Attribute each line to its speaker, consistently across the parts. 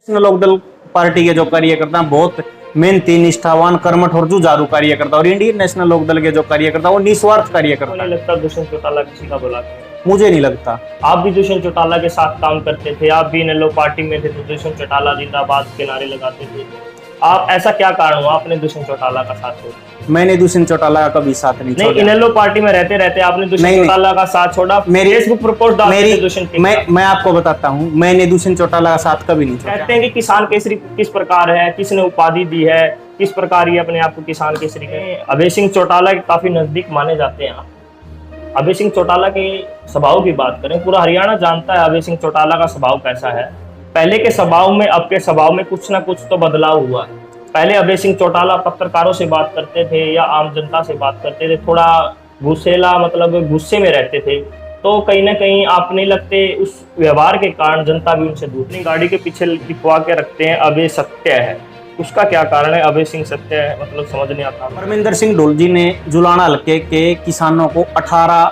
Speaker 1: National Lokdal party के जो कार्यकर्ता हैं बहुत मेहनती, निष्ठावान, कर्मठ और जुझारू कार्यकर्ता, और इंडियन नेशनल लोकदल के जो कार्यकर्ता वो निस्वार्थ कार्यकर्ता
Speaker 2: नहीं
Speaker 1: है।
Speaker 2: लगता दुष्यंत चौटाला किसी का बुलाते हैं?
Speaker 1: मुझे नहीं लगता।
Speaker 2: आप भी दुष्यंत चौटाला के साथ काम करते थे, आप भी इनेलो पार्टी में थे तो दुष्यंत चौटाला जिंदाबाद के नारे लगाते थे। आप ऐसा क्या कारण हुआ आपने दुष्यंत चौटाला का साथ छोड़ा?
Speaker 1: मैंने दुष्यंत चौटाला का कभी साथ नहीं छोड़ा।
Speaker 2: इनेलो पार्टी में रहते रहते आपने दुष्यंत चौटाला का साथ छोड़ा।
Speaker 1: मेरी
Speaker 2: फेसबुक पर पोस्ट डालते थे दुष्यंत के खिलाफ।
Speaker 1: मैं आपको बताता हूँ, मैंने दुष्यंत चौटाला का साथ कभी नहीं छोड़ा।
Speaker 2: कहते हैं कि किसान केसरी किस प्रकार है, किसने उपाधि दी है, किस प्रकार ये अपने आप को किसान केसरी है। अभय सिंह चौटाला के काफी नजदीक माने जाते हैं आप। अभय सिंह चौटाला के स्वभाव की बात करें, पूरा हरियाणा जानता है अभय सिंह चौटाला का स्वभाव कैसा है। पहले के स्वभाव में अब के स्वभाव में कुछ ना कुछ तो बदलाव हुआ है। पहले अभय सिंह चौटाला पत्रकारों से बात करते थे या आम जनता से बात करते थे, थोड़ा गुस्सेला, मतलब गुस्से में रहते थे। तो कहीं ना कहीं आप नहीं लगते उस व्यवहार के कारण जनता भी उनसे दूर। अपनी गाड़ी के पीछे लिखवा के रखते हैं अभय सत्य है, उसका क्या कारण है? अभय सिंह सत्य है, मतलब समझ नहीं आता।
Speaker 1: परमिंदर सिंह ढोलजी ने जुलाना हल्के के किसानों को 18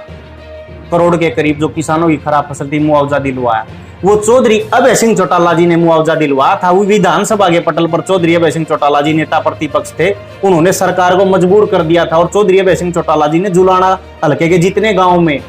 Speaker 1: करोड़ के करीब जो किसानों की खराब फसल थी मुआवजा दिलवाया। वो चौधरी अभय सिंह चौटाला जी ने मुआवजा दिलवाया था। वो विधानसभा के पटल पर चौधरी अभय सिंह चौटाला जी नेता प्रतिपक्ष थे, उन्होंने सरकार को मजबूर कर दिया था। और चौधरी अभय सिंह चौटाला जी ने जुलाना हल्के के जितने गांव में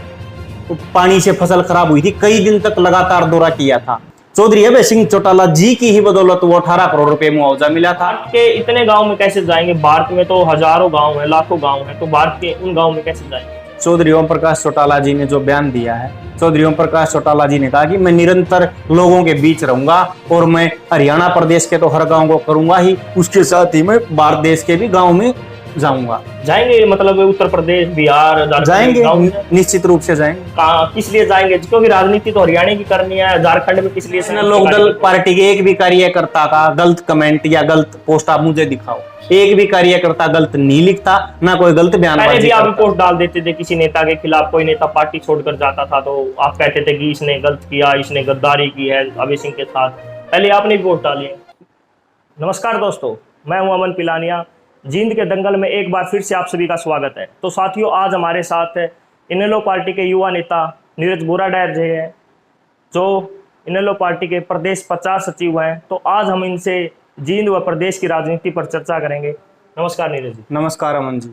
Speaker 1: पानी से फसल खराब हुई थी, कई दिन तक लगातार दौरा किया था। चौधरी अभय सिंह चौटाला जी की ही बदौलत वो 18 करोड़ रुपए मुआवजा मिला था।
Speaker 2: भारत के इतने गांव में कैसे जाएंगे? भारत में तो हजारों गांव है, लाखों गांव है, तो भारत के उन गांव में कैसे जाएंगे?
Speaker 1: चौधरी ओम प्रकाश चौटाला जी ने जो बयान दिया है, चौधरी ओम प्रकाश चौटाला जी ने कहा कि मैं निरंतर लोगों के बीच रहूंगा और मैं हरियाणा प्रदेश के तो हर गांव को करूंगा ही, उसके साथ ही मैं भारत देश के भी गांव में जाऊंगा।
Speaker 2: जाएंगे, मतलब उत्तर प्रदेश, बिहार
Speaker 1: जाएंगे, निश्चित रूप से जाएंगे।
Speaker 2: किस लिए जाएंगे? क्योंकि राजनीति तो हरियाणा की करनी है, झारखंड में किस लिए?
Speaker 1: नेशनल लोकदल पार्टी के एक भी कार्यकर्ता का गलत कमेंट या गलत पोस्ट आप मुझे दिखाओ, एक भी कार्यकर्ता गलत नहीं लिखता, ना कोई गलत बयानबाजी
Speaker 2: पहले भी आप
Speaker 1: करता।
Speaker 2: पोस्ट डाल देते थे किसी नेता के खिलाफ, कोई नेता पार्टी छोड़कर जाता था तो आप कहते थे कि इसने गलत किया, इसने गद्दारी की है अभय सिंह के साथ। पहले आपने भी पोस्ट डाली है। नमस्कार दोस्तों, मैं हूं अमन पिलानिया। जींद के दंगल में एक बार फिर से आप सभी का स्वागत है। तो साथियों, आज हमारे साथ इनेलो पार्टी के युवा नेता नीरज बोराडैर जी हैं, जो इनेलो पार्टी के प्रदेश 50 सचिव हैं। तो आज हम इनसे जींद व प्रदेश की राजनीति पर चर्चा करेंगे। नमस्कार नीरज जी।
Speaker 1: नमस्कार अमन जी।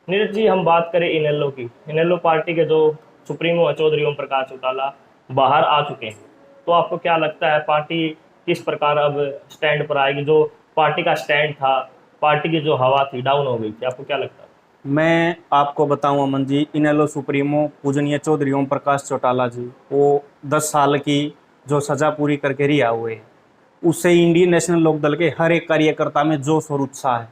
Speaker 2: नीरज जी, हम बात करें इनेलो की, इनेलो पार्टी के जो सुप्रीमो है चौधरी ओम प्रकाश चौटाला बाहर आ चुके हैं, तो आपको क्या लगता है पार्टी किस प्रकार अब स्टैंड पर आएगी? जो पार्टी का स्टैंड था, पार्टी की जो हवा थी डाउन हो गई थी, आपको क्या लगता है?
Speaker 1: मैं आपको बताऊं अमन जी, इनेलो सुप्रीमो पूजनीय चौधरी ओम प्रकाश चौटाला जी, वो 10 साल की जो सजा पूरी करके रिहा हुए हैं, उससे इंडियन नेशनल लोकदल के हर एक कार्यकर्ता में जोश और उत्साह है।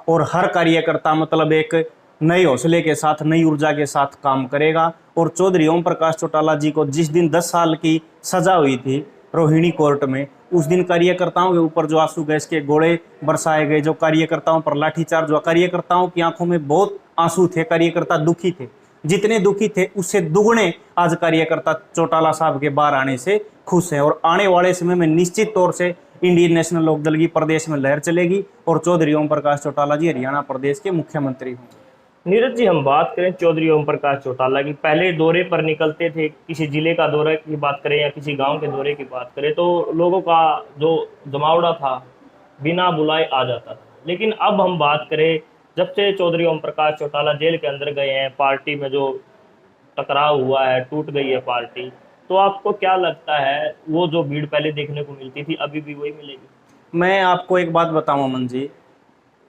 Speaker 1: और हर कार्यकर्ता मतलब एक नए हौसले के साथ, नई ऊर्जा के साथ काम करेगा। और चौधरी ओम प्रकाश चौटाला जी को जिस दिन 10 साल की सजा हुई थी रोहिणी कोर्ट में, उस दिन कार्यकर्ताओं के ऊपर जो आंसू गैस के गोले बरसाए गए, जो कार्यकर्ताओं पर लाठीचार्ज हुआ, कार्यकर्ताओं की आंखों में बहुत आंसू थे, कार्यकर्ता दुखी थे। जितने दुखी थे उससे दुगने आज कार्यकर्ता चौटाला साहब के बाहर आने से खुश हैं। और आने वाले समय में निश्चित तौर से इंडियन नेशनल लोकदल की प्रदेश में लहर चलेगी और चौधरी ओम प्रकाश चौटाला जी हरियाणा प्रदेश के मुख्यमंत्री होंगे।
Speaker 2: नीरज जी, हम बात करें चौधरी ओम प्रकाश चौटाला की, पहले दौरे पर निकलते थे, किसी जिले का दौरे की बात करें या किसी गांव के दौरे की बात करें, तो लोगों का जो जमावड़ा था बिना बुलाए आ जाता था। लेकिन अब हम बात करें, जब से चौधरी ओम प्रकाश चौटाला जेल के अंदर गए हैं, पार्टी में जो टकराव हुआ है, टूट गई है पार्टी, तो आपको क्या लगता है वो जो भीड़ पहले देखने को मिलती थी अभी भी वही मिलेगी?
Speaker 1: मैं आपको एक बात बताऊं अमन जी,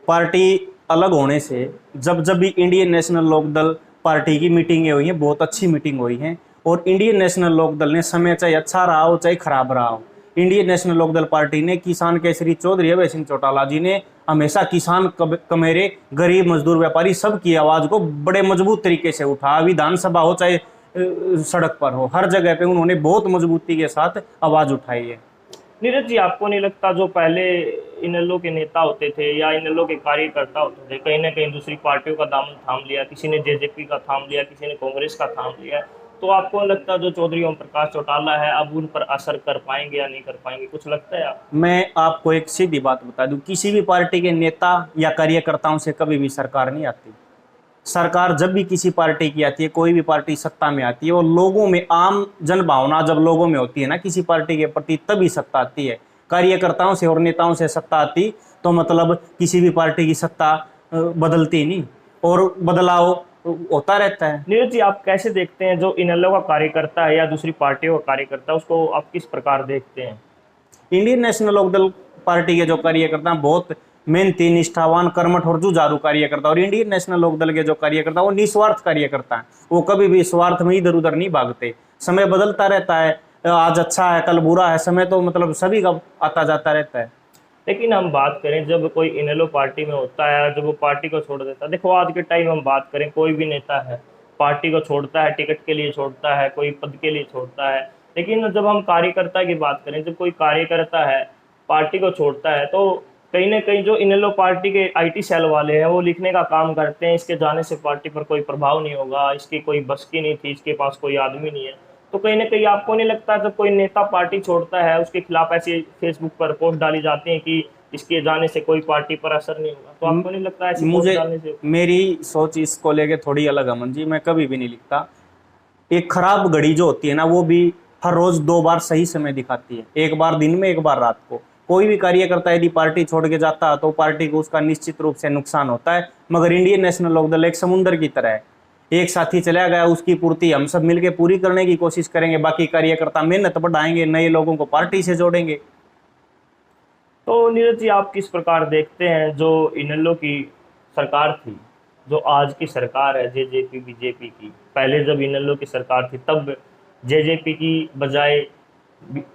Speaker 1: पार्टी अलग होने से जब जब भी इंडियन नेशनल लोकदल पार्टी की मीटिंगें हुई हैं, बहुत अच्छी मीटिंग हुई हैं। और इंडियन नेशनल लोकदल ने समय चाहे अच्छा रहा हो चाहे खराब रहा हो, इंडियन नेशनल लोकदल पार्टी ने किसान केसरी चौधरी अभय सिंह चौटाला जी ने हमेशा किसान, कमेरे, गरीब, मजदूर, व्यापारी सबकी आवाज़ को बड़े मजबूत तरीके से उठा। विधानसभा हो चाहे सड़क पर हो, हर जगह पे उन्होंने बहुत मजबूती के साथ आवाज़ उठाई है।
Speaker 2: नीरज जी, आपको नहीं लगता जो पहले इनेलो के नेता होते थे या इनेलो के कार्यकर्ता होते थे, कहीं ना कहीं दूसरी पार्टियों का दामन थाम लिया, किसी ने जेजेपी का थाम लिया, किसी ने कांग्रेस का थाम लिया, तो आपको लगता जो चौधरी ओम प्रकाश चौटाला है अब उन पर असर कर पाएंगे या नहीं कर पाएंगे? कुछ लगता है आप?
Speaker 1: मैं आपको एक सीधी बात बता दूं, किसी भी पार्टी के नेता या कार्यकर्ताओं से कभी भी सरकार नहीं आती। सरकार जब भी किसी पार्टी की आती है, कोई भी पार्टी सत्ता में आती है, और लोगों में आम जन भावना जब लोगों में होती है ना किसी पार्टी के प्रति, तभी सत्ता आती है। कार्यकर्ताओं से और नेताओं से सत्ता आती तो मतलब किसी भी पार्टी की सत्ता बदलती नहीं, और बदलाव होता रहता है।
Speaker 2: नीरज जी, आप कैसे देखते हैं जो इनेलो का कार्यकर्ता है या दूसरी पार्टियों का कार्यकर्ता, उसको आप किस प्रकार देखते हैं?
Speaker 1: इंडियन नेशनल लोकदल पार्टी के जो कार्यकर्ता हैं बहुत मेहनती, निष्ठावान, कर्मठ और जुझारू कार्यकर्ता, और इंडियन नेशनल लोकदल के जो कार्यकर्ता वो निस्वार्थ कार्यकर्ता हैं। वो कभी भी स्वार्थ में इधर उधर नहीं भागते। समय बदलता रहता है, आज अच्छा है कल बुरा है, समय तो मतलब सभी का आता जाता रहता है।
Speaker 2: लेकिन हम बात करें जब कोई इनेलो पार्टी में होता है, जब वो पार्टी को छोड़ देता है, देखो आज के टाइम हम बात करें, कोई भी नेता है पार्टी को छोड़ता है, टिकट के लिए छोड़ता है, कोई पद के लिए छोड़ता है। लेकिन जब हम कार्यकर्ता की बात करें, जब कोई कार्यकर्ता है पार्टी को छोड़ता है, तो कहीं ना कहीं जो इनेलो पार्टी के आईटी सेल वाले हैं वो लिखने का काम करते हैं, इसके जाने से पार्टी पर कोई प्रभाव नहीं होगा, इसकी कोई बस की नहीं थी, इसके पास कोई आदमी नहीं है। तो कहीं ना कहीं आपको नहीं लगता जब कोई नेता पार्टी छोड़ता है उसके खिलाफ ऐसी फेसबुक पर पोस्ट डाली जाती है कि इसके जाने से कोई पार्टी पर असर नहीं होगा, तो आपको नहीं लगता ऐसी पोस्ट डालने से?
Speaker 1: मेरी सोच इसको लेके थोड़ी अलग है अमन जी। मैं कभी भी नहीं लिखता। एक खराब घड़ी जो होती है ना, वो भी हर रोज 2 बार सही समय दिखाती है, एक बार दिन में, एक बार रात को। कोई भी कार्यकर्ता यदि पार्टी छोड़ के जाता है तो पार्टी को उसका निश्चित रूप से नुकसान होता है। मगर इंडियन नेशनल लोकदल एक समुद्र की तरह है, एक साथी चला गया, उसकी पूर्ति हम सब मिलकर पूरी करने की कोशिश करेंगे। बाकी कार्यकर्ता मेहनत बढ़ाएंगे, नए लोगों को पार्टी से जोड़ेंगे।
Speaker 2: तो नीरज जी, आप किस प्रकार देखते हैं जो इनेलो की सरकार थी, जो आज की सरकार है जेजेपी बीजेपी की, पहले जब इनेलो की सरकार थी तब जेजेपी की बजाय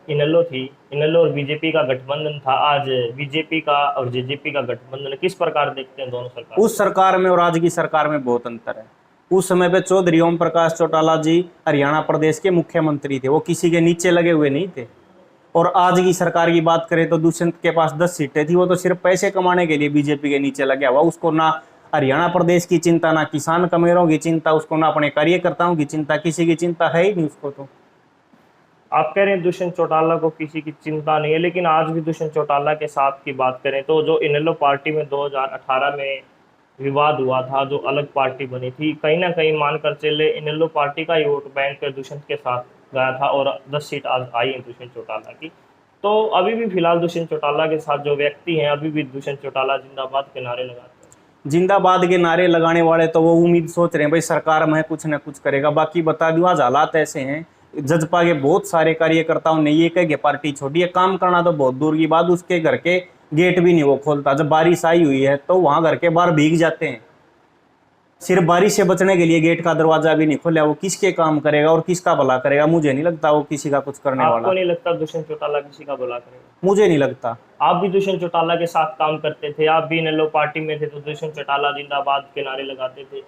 Speaker 2: इनेलो थी, इनेलो और बीजेपी का गठबंधन था, आज बीजेपी का और जेजेपी का गठबंधन है। किस प्रकार देखते हैं दोनों सरकार?
Speaker 1: उस सरकार में और आज की सरकार में बहुत अंतर है। उस समय पे चौधरी ओम प्रकाश चौटाला जी हरियाणा प्रदेश के मुख्यमंत्री थे, वो किसी के नीचे लगे हुए नहीं थे। और आज की सरकार की बात करें तो दुष्यंत के पास 10 सीटें थी, वो तो सिर्फ पैसे कमाने के लिए बीजेपी के नीचे लगा हुआ। उसको ना हरियाणा प्रदेश की चिंता, ना किसान कमेरों की चिंता, उसको ना अपने कार्यकर्ताओं की चिंता, किसी की चिंता है ही नहीं उसको। तो
Speaker 2: आप कह रहे हैं दुष्यंत चौटाला को किसी की चिंता नहीं है, लेकिन आज भी दुष्यंत चौटाला के साथ की बात करें तो जो इनेलो पार्टी में 2018 में विवाद हुआ था, जो अलग पार्टी बनी थी, कहीं ना कहीं मानकर चले इनेलो पार्टी का ही वोट बैंक दुष्यंत के साथ गया था और 10 सीट आज आई है दुष्यंत चौटाला की। तो अभी भी फिलहाल दुष्यंत चौटाला के साथ जो व्यक्ति हैं, अभी भी दुष्यंत चौटाला जिंदाबाद के नारे लगाते हैं।
Speaker 1: जिंदाबाद के नारे लगाने वाले तो वो उम्मीद सोच रहे हैं भाई सरकार में कुछ ना कुछ करेगा। बाकी बता दूं, आज हालात ऐसे हैं, जजपा के बहुत सारे कार्यकर्ताओं ने ये कह के पार्टी छोड़ी है। काम करना तो बहुत दूर की बात, उसके घर के गेट भी नहीं वो खोलता। जब बारिश आई हुई है तो वहां घर के बाहर भीग जाते हैं, सिर्फ बारिश से बचने के लिए गेट का दरवाजा भी नहीं खोला। वो किसके काम करेगा और किसका भला करेगा? मुझे नहीं लगता वो किसी का कुछ करने वाला।
Speaker 2: आपको नहीं लगता दुष्यंत चौटाला किसी का भला करेगा?
Speaker 1: मुझे नहीं लगता।
Speaker 2: आप भी दुष्यंत चौटाला के साथ काम करते थे, आप भी इनेलो पार्टी में थे, तो दुष्यंत चौटाला जिंदाबाद के नारे लगाते थे।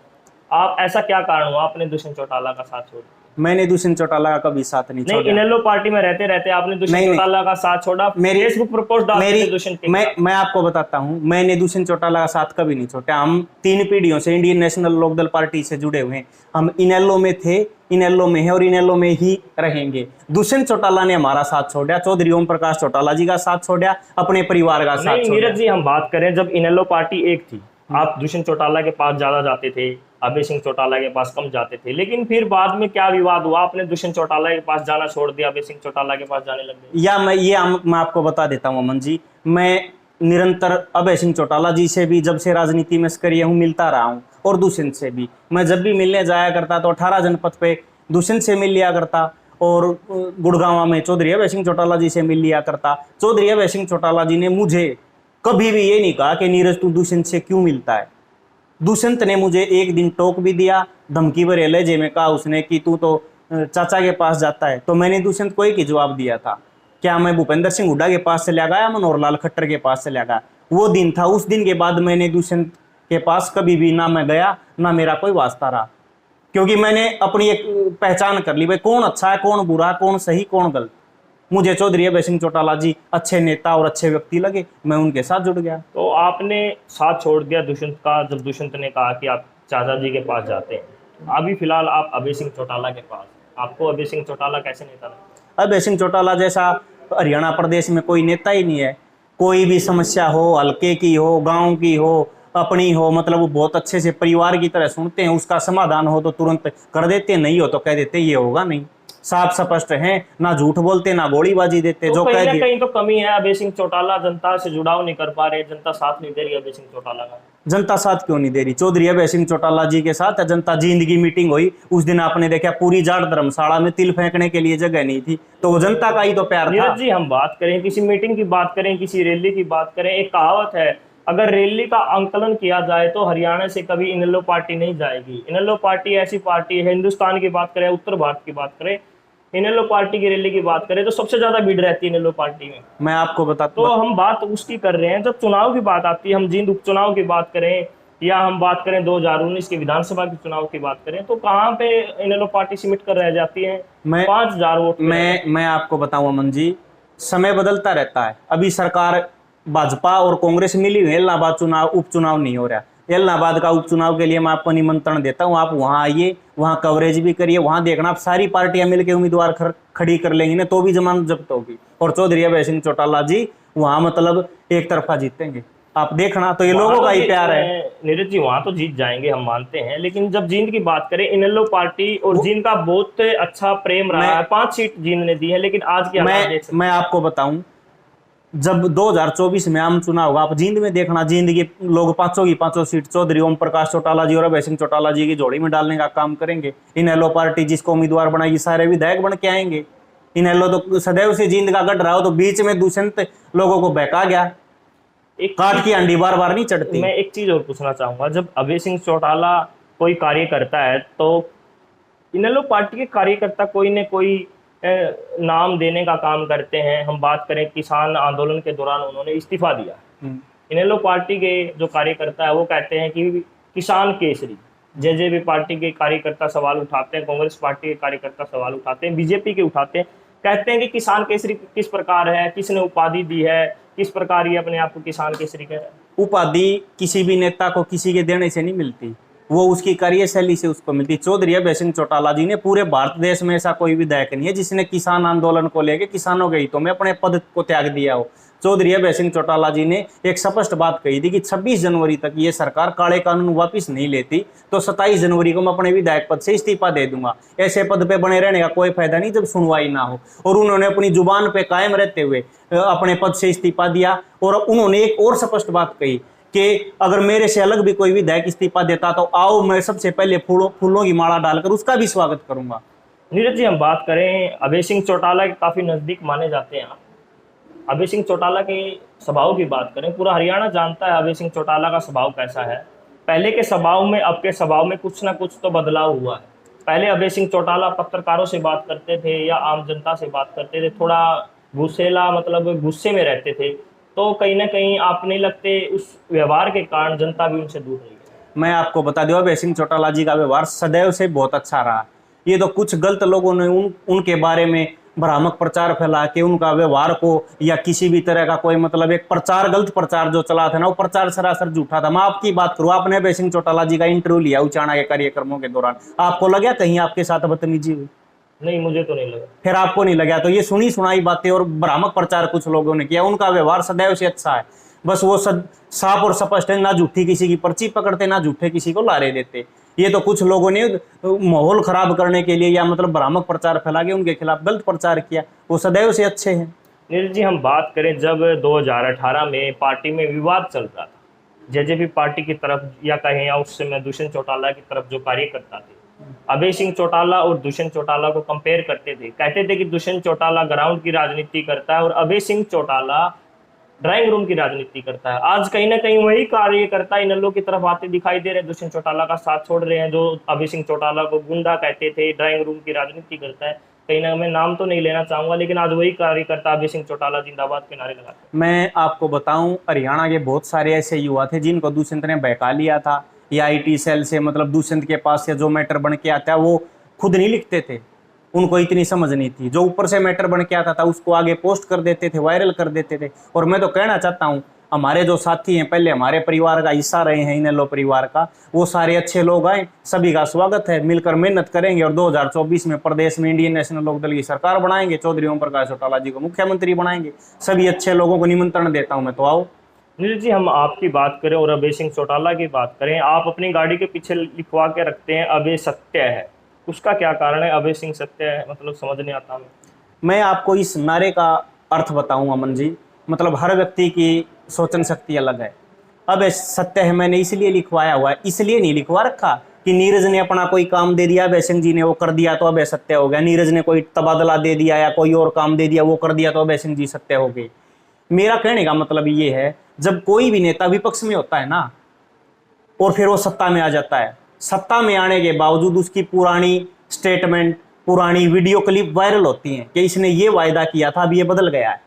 Speaker 2: आप ऐसा क्या कारण हुआ आपने दुष्यंत चौटाला का साथ छोड़ दिया?
Speaker 1: मैंने दुष्यंत चौटाला का कभी साथ नहीं छोड़ा।
Speaker 2: इनेलो पार्टी में रहते रहते आपने दुष्यंत चौटाला का साथ छोड़ा, फेसबुक पर पोस्ट डालते थे दुष्यंत के।
Speaker 1: मैं आपको बताता हूं, मैंने दुष्यंत चौटाला का साथ कभी नहीं छोड़ा। हम 3 पीढ़ियों से इंडियन नेशनल लोकदल पार्टी से जुड़े हुए हैं। हम इनेलो में थे, इनेलो में है और इनेलो में ही रहेंगे। दुष्यंत चौटाला ने हमारा साथ छोड़ा, चौधरी ओम प्रकाश चौटाला जी का साथ छोड़ा, अपने परिवार का साथ छोड़ा।
Speaker 2: नीरज जी, हम बात करें जब इनेलो पार्टी एक थी, आप दुष्यंत चौटाला के पास ज्यादा जाते थे, अभय सिंह चौटाला के पास कम जाते थे, लेकिन फिर बाद में क्या विवाद हुआ, आपने दुष्यंत चौटाला के पास जाना छोड़ दिया, अभय सिंह चौटाला के पास जाने लग गए?
Speaker 1: या मैं आपको बता देता हूँ अमन जी, मैं निरंतर अभय सिंह चौटाला जी से भी जब से राजनीति में सक्रिय हूँ मिलता रहा हूँ, और दुष्यंत से भी। मैं जब भी मिलने जाया करता तो 18 जनपद पे दुष्यंत से मिल लिया करता, और गुड़गांव में चौधरी अभय सिंह चौटाला जी से मिल लिया करता। चौधरी अभय सिंह चौटाला जी ने मुझे कभी भी ये नहीं कहा कि नीरज तू दुष्यंत से क्यों मिलता है। दुष्यंत ने मुझे एक दिन टोक भी दिया, धमकी भरे लहजे में कहा उसने कि तू तो चाचा के पास जाता है। तो मैंने दुष्यंत को एक ही जवाब दिया था, क्या मैं भूपेंद्र सिंह हुड्डा के पास से ले गया, मनोहर लाल खट्टर के पास से ले गया? वो दिन था। उस दिन के बाद मैंने दुष्यंत के पास कभी भी ना मैं गया, ना मेरा कोई वास्ता रहा, क्योंकि मैंने अपनी एक पहचान कर ली भाई कौन अच्छा है, कौन बुरा, कौन सही, कौन गलत। मुझे चौधरी अभय सिंह चौटाला जी अच्छे नेता और अच्छे व्यक्ति लगे, मैं उनके साथ जुड़ गया।
Speaker 2: तो आपने साथ छोड़ दिया दुष्यंत का जब दुष्यंत ने कहा कि आप चाचा जी के पास जाते हैं। अभी फिलहाल आप अभय सिंह चौटाला के पास, आपको अभय सिंह चौटाला कैसे नेता लगता?
Speaker 1: अभय सिंह चौटाला जैसा हरियाणा प्रदेश में कोई नेता ही नहीं है। कोई भी समस्या हो, हल्के की हो, गाँव की हो, अपनी हो, मतलब वो बहुत अच्छे से परिवार की तरह सुनते हैं। उसका समाधान हो तो तुरंत कर देते हैं, नहीं हो तो कह देते ये होगा नहीं। साफ स्पष्ट हैं, ना झूठ बोलते ना गोलीबाजी देते।
Speaker 2: तो
Speaker 1: जो
Speaker 2: कहीं
Speaker 1: कह
Speaker 2: ना
Speaker 1: दिया
Speaker 2: कहीं तो कमी है, अभय सिंह चौटाला जनता से जुड़ाव नहीं कर पा रहे, जनता साथ नहीं दे रही अभय सिंह चौटाला का।
Speaker 1: जनता साथ क्यों नहीं दे रही? चौधरी अभय सिंह चौटाला जी के साथ जनता जिंदगी मीटिंग हुई उस दिन आपने देखा पूरी जाट धर्मशाला में तिल फेंकने के लिए जगह नहीं थी, तो वो जनता का ही तो प्यार था।
Speaker 2: नीरज जी, हम बात करें किसी मीटिंग की बात करें, किसी रैली की बात करें, एक कहावत है, अगर रैली का आंकलन किया जाए तो हरियाणा से कभी इनेलो पार्टी नहीं जाएगी। इनेलो पार्टी ऐसी पार्टी है, हिंदुस्तान की बात करें, उत्तर भारत की बात करें, इनेलो पार्टी की रैली की बात करें तो सबसे ज्यादा भीड़ रहती है इनेलो पार्टी में।
Speaker 1: मैं आपको
Speaker 2: तो
Speaker 1: बताता
Speaker 2: हम बात उसकी कर रहे हैं, जब चुनाव की बात आती है, हम जींद उपचुनाव की बात करें या हम बात करें 2019 के विधानसभा के चुनाव की बात करें, तो कहाँ पे इनेलो पार्टी सिमट कर रह जाती है?
Speaker 1: मैं
Speaker 2: 5,000 वोट पे।
Speaker 1: मैं आपको बताऊं अमन जी, समय बदलता रहता है। अभी सरकार भाजपा और कांग्रेस मिली हुई है, इलाहाबाद चुनाव उपचुनाव नहीं हो रहा। इलाहाबाद का उपचुनाव के लिए मैं आपको निमंत्रण देता हूं, आप वहां आइए, वहां कवरेज भी करिए, वहां देखना आप सारी पार्टियां मिलकर उम्मीदवार खड़ी कर लेंगी ना, तो भी जमानत जब्त होगी और चौधरी अभय सिंह चौटाला जी वहां मतलब एक तरफा जीतेंगे। आप देखना, तो ये
Speaker 2: वहां
Speaker 1: लोगों
Speaker 2: तो
Speaker 1: का ही
Speaker 2: जी-
Speaker 1: प्यार है।
Speaker 2: नीरज जी, वहां तो जीत जाएंगे, हम मानते हैं, लेकिन जब जींद की बात करें, इनेलो पार्टी और जींद का बहुत अच्छा प्रेम रहा है, 5 सीट जींद ने दी है, लेकिन आज के हालात देख सकते
Speaker 1: मैं आपको बताऊं, जब 2024 में आम चुनाव होगा, आप जींद में देखना, जींद के लोग पांचों की पांचों सीट चौधरी ओम प्रकाश चौटाला जी और अभय सिंह चौटाला जी की जोड़ी में डालने का काम करेंगे। इनेलो पार्टी जिसको उम्मीदवार बनाएगी सारे विधायक बन के आएंगे। इनेलो तो सदैव से जींद का गढ़ रहा हो, तो बीच में दुष्यंत लोगों को बहका गया।
Speaker 2: एक
Speaker 1: काट की अंडी बार बार नहीं चढ़ती।
Speaker 2: मैं एक चीज और पूछना चाहूंगा, जब अभय सिंह चौटाला कोई कार्य करता है तो इनेलो पार्टी के कार्यकर्ता कोई न कोई नाम देने का काम करते हैं। हम बात करें किसान आंदोलन के दौरान उन्होंने इस्तीफा दिया। इनेलो पार्टी के जो कार्यकर्ता है वो कहते हैं कि किसान केसरी। जेजेपी पार्टी के कार्यकर्ता सवाल उठाते हैं, कांग्रेस पार्टी के कार्यकर्ता सवाल उठाते हैं, बीजेपी के उठाते हैं, कहते हैं कि किसान केसरी किस प्रकार है, किसने उपाधि दी है, किस प्रकार ये अपने आप को किसान केसरी कह रहा है।
Speaker 1: उपाधि किसी भी नेता को किसी के देने से नहीं मिलती, वो उसकी कार्यशैली से उसको मिलती। चौधरी अभय सिंह चौटाला जी ने पूरे भारत देश में ऐसा कोई विधायक नहीं है जिसने किसान आंदोलन को लेकर किसानों के हितों में अपने पद को त्याग दिया हो। चौधरी अभय सिंह चौटाला जी ने एक स्पष्ट बात कही थी कि 26 जनवरी तक ये सरकार काले कानून वापस नहीं लेती तो 27 जनवरी को मैं अपने विधायक पद से इस्तीफा दे दूंगा। ऐसे पद पे बने रहने का कोई फायदा नहीं जब सुनवाई ना हो। और उन्होंने अपनी जुबान पे कायम रहते हुए अपने पद से इस्तीफा दिया। और उन्होंने एक और स्पष्ट बात कही कि अगर मेरे से अलग भी कोई विधायक इस्तीफा देता तो आओ, मैं सबसे पहले फूलों की माला डालकर उसका भी स्वागत करूंगा।
Speaker 2: नीरज जी, हम बात करें, अभय सिंह चौटाला के काफी नजदीक माने जाते हैं आप। अभय सिंह चौटाला के स्वभाव की बात करें, पूरा हरियाणा जानता है अभय सिंह चौटाला का स्वभाव कैसा है। पहले के स्वभाव में अब के स्वभाव में कुछ ना कुछ तो बदलाव हुआ है। पहले अभय सिंह चौटाला पत्रकारों से बात करते थे या आम जनता से बात करते थे, थोड़ा गुस्सेला, मतलब गुस्से में रहते थे, तो कहीं ना कहीं आप नहीं लगते उस व्यवहार के कारण जनता भी उनसे दूर रही है।
Speaker 1: मैं आपको बता दूं, अभय सिंह चौटाला जी का व्यवहार सदैव से बहुत अच्छा रहा। ये तो कुछ गलत लोगों ने उनके बारे में भ्रामक प्रचार फैला के उनका व्यवहार को या किसी भी तरह का कोई मतलब एक प्रचार, गलत प्रचार जो चला था ना, वो प्रचार सरासर झूठा था। मैं आपकी बात करूं, आपने अभय सिंह चौटाला जी का इंटरव्यू लिया उचाणा के कार्यक्रमों के दौरान, आपको लगा कहीं आपके साथ बदतमीजी हुई?
Speaker 2: नहीं, मुझे तो नहीं लगा।
Speaker 1: फिर आपको नहीं लगा तो ये सुनी सुनाई बातें और भ्रामक प्रचार कुछ लोगों ने किया। उनका व्यवहार सदैव से अच्छा है, बस वो साफ और स्पष्ट है, ना झूठी किसी की पर्ची पकड़ते ना झूठे किसी को लारे देते। ये तो कुछ लोगों ने माहौल खराब करने के लिए या मतलब भ्रामक प्रचार फैला के उनके खिलाफ गलत प्रचार किया, वो सदैव से अच्छे हैं।
Speaker 2: नीरज जी, हम बात करें, जब 2018 में पार्टी में विवाद चल रहा था, जेजेपी पार्टी की तरफ या कहें या उस समय दुष्यंत चौटाला की तरफ जो कार्यकर्ता थे, अभय सिंह चौटाला और दुष्यंत चौटाला को कंपेयर करते थे, कहते थे कि दुष्यंत चौटाला ग्राउंड की राजनीति करता है और अभय सिंह चौटाला ड्राइंग रूम की राजनीति करता है। आज कहीं ना कहीं वही कार्यकर्ता इनेलो की तरफ आते दिखाई दे रहे हैं, दुष्यंत चौटाला का साथ छोड़ रहे हैं। जो अभय सिंह चौटाला को गुंडा कहते थे, ड्राइंग रूम की राजनीति करता है, कहीं ना, मैं नाम तो नहीं लेना चाहूंगा, लेकिन आज वही कार्यकर्ता अभय सिंह चौटाला जिंदाबाद के नारे लगाते हैं।
Speaker 1: मैं आपको बताऊं, हरियाणा के बहुत सारे ऐसे युवा थे जिनको दुष्यंत ने बहका लिया था, या IT सेल से मतलब दुष्यंत के पास से जो मैटर बन के आता है वो खुद नहीं लिखते थे, उनको इतनी समझ नहीं थी। जो ऊपर से मैटर बन के आता था उसको आगे पोस्ट कर देते थे, वायरल कर देते थे। और मैं तो कहना चाहता हूं, हमारे जो साथी हैं, पहले हमारे परिवार का हिस्सा रहे हैं इनेलो परिवार का, वो सारे अच्छे लोग आए, सभी का स्वागत है। मिलकर मेहनत करेंगे और 2024 में प्रदेश में इंडियन नेशनल लोकदल की सरकार बनाएंगे, चौधरी ओम प्रकाश चौटाला जी को मुख्यमंत्री बनाएंगे। सभी अच्छे लोगों को निमंत्रण देता हूं मैं, तो आओ।
Speaker 2: नीरज जी, हम आपकी बात करें और अभय सिंह चौटाला की बात करें, आप अपनी गाड़ी के पीछे लिखवा के रखते हैं अभय सत्य है। उसका क्या कारण है? अभय सिंह सत्य है, मतलब समझ नहीं आता हमें।
Speaker 1: मैं आपको इस नारे का अर्थ बताऊं अमन जी। मतलब हर व्यक्ति की सोचन शक्ति अलग है। अब सत्य है मैंने इसलिए लिखवाया हुआ है, इसलिए नहीं लिखवा रखा कि नीरज ने अपना कोई काम दे दिया, अभय सिंह जी ने वो कर दिया तो अभय सत्य हो गया। नीरज ने कोई तबादला दे दिया या कोई और काम दे दिया वो कर दिया तो अभय सिंह जी सत्य हो गए। मेरा कहने का मतलब ये है, जब कोई भी नेता विपक्ष में होता है ना और फिर वो सत्ता में आ जाता है, सत्ता में आने के बावजूद उसकी पुरानी स्टेटमेंट, पुरानी वीडियो क्लिप वायरल होती हैं कि इसने ये वायदा किया था, अब ये बदल गया है।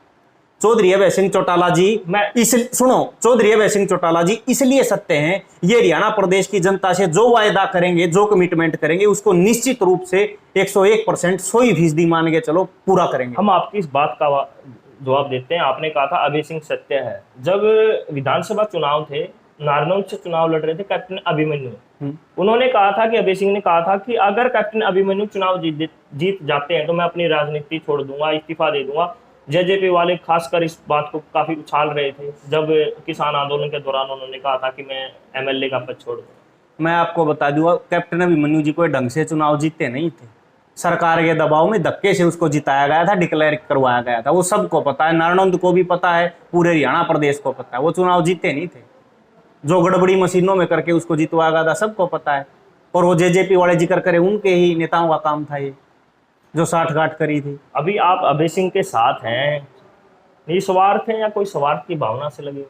Speaker 1: चौधरी अभय सिंह चौटाला जी, चौधरी अभय सिंह चौटाला जी इसलिए सत्य हैं, ये हरियाणा प्रदेश की जनता से जो वायदा करेंगे, जो कमिटमेंट करेंगे, उसको निश्चित रूप से 101%, 100% मान के चलो पूरा करेंगे।
Speaker 2: हम आपकी इस बात का जवाब देते हैं। आपने कहा था अभय सिंह सत्य है। जब विधानसभा चुनाव थे, नारनौल से चुनाव लड़ रहे थे कैप्टन अभिमन्यु, उन्होंने कहा था कि अभय सिंह ने कहा था कि अगर कैप्टन अभिमन्यु चुनाव जीत जाते हैं तो मैं अपनी राजनीति छोड़ दूंगा, इस्तीफा दे दूंगा। जेजेपी वाले खासकर इस बात को काफी उछाल रहे थे जब किसान आंदोलन के दौरान उन्होंने कहा था कि मैं एमएलए का पद छोड़ दूंगा।
Speaker 1: मैं आपको बता दूंगा, कैप्टन अभिमन्यु जी कोई ढंग से चुनाव जीतते नहीं थे। सरकार के दबाव में धक्के से उसको जिताया गया था, डिक्लेयर करवाया गया था। वो सबको पता है, नारनौंद को भी पता है, पूरे हरियाणा प्रदेश को पता है। वो चुनाव जीते नहीं थे, जो गड़बड़ी मशीनों में करके उसको जितवाया गया था सबको पता है। और वो जेजेपी वाले जिक्र करे, उनके ही नेताओं का काम था ये, जो साठगांठ करी थी।
Speaker 2: अभी आप अभय सिंह के साथ हैं, निस्वार्थ हैं या कोई स्वार्थ की भावना से लगे हुए?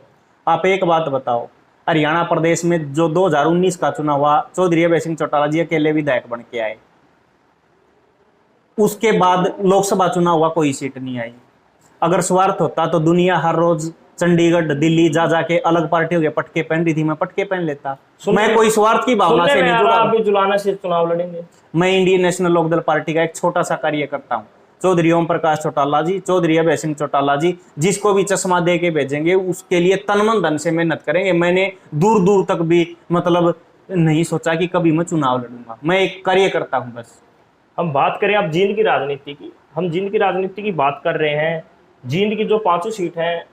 Speaker 1: आप एक बात बताओ, हरियाणा प्रदेश में जो 2019 का चुनाव हुआ, चौधरी अभय सिंह चौटाला जी अकेले विधायक बन के आए। उसके बाद लोकसभा चुनाव हुआ, कोई सीट नहीं आई। अगर स्वार्थ होता तो दुनिया हर रोज चंडीगढ़ दिल्ली जा जाके अलग पार्टियों के पटके पहन रही थी, मैं पटके पहन लेता। मैं कोई स्वार्थ की भावना से नहीं जुड़ा।
Speaker 2: अभी जुलाना से चुनाव लड़ेंगे।
Speaker 1: मैं इंडियन नेशनल लोकदल पार्टी का एक छोटा सा कार्यकर्ता हूँ। चौधरी ओम प्रकाश चौटाला जी, चौधरी अभय सिंह चौटाला जी, जिसको भी चश्मा दे के भेजेंगे उसके लिए तन मन धन से मेहनत करेंगे। मैंने दूर दूर तक भी मतलब नहीं सोचा कि कभी मैं चुनाव लड़ूंगा। मैं एक कार्यकर्ता हूँ बस।
Speaker 2: हम बात करें अब जींद की राजनीति की, हम जींद की राजनीति की बात कर रहे हैं। जींद की जो 5 सीट है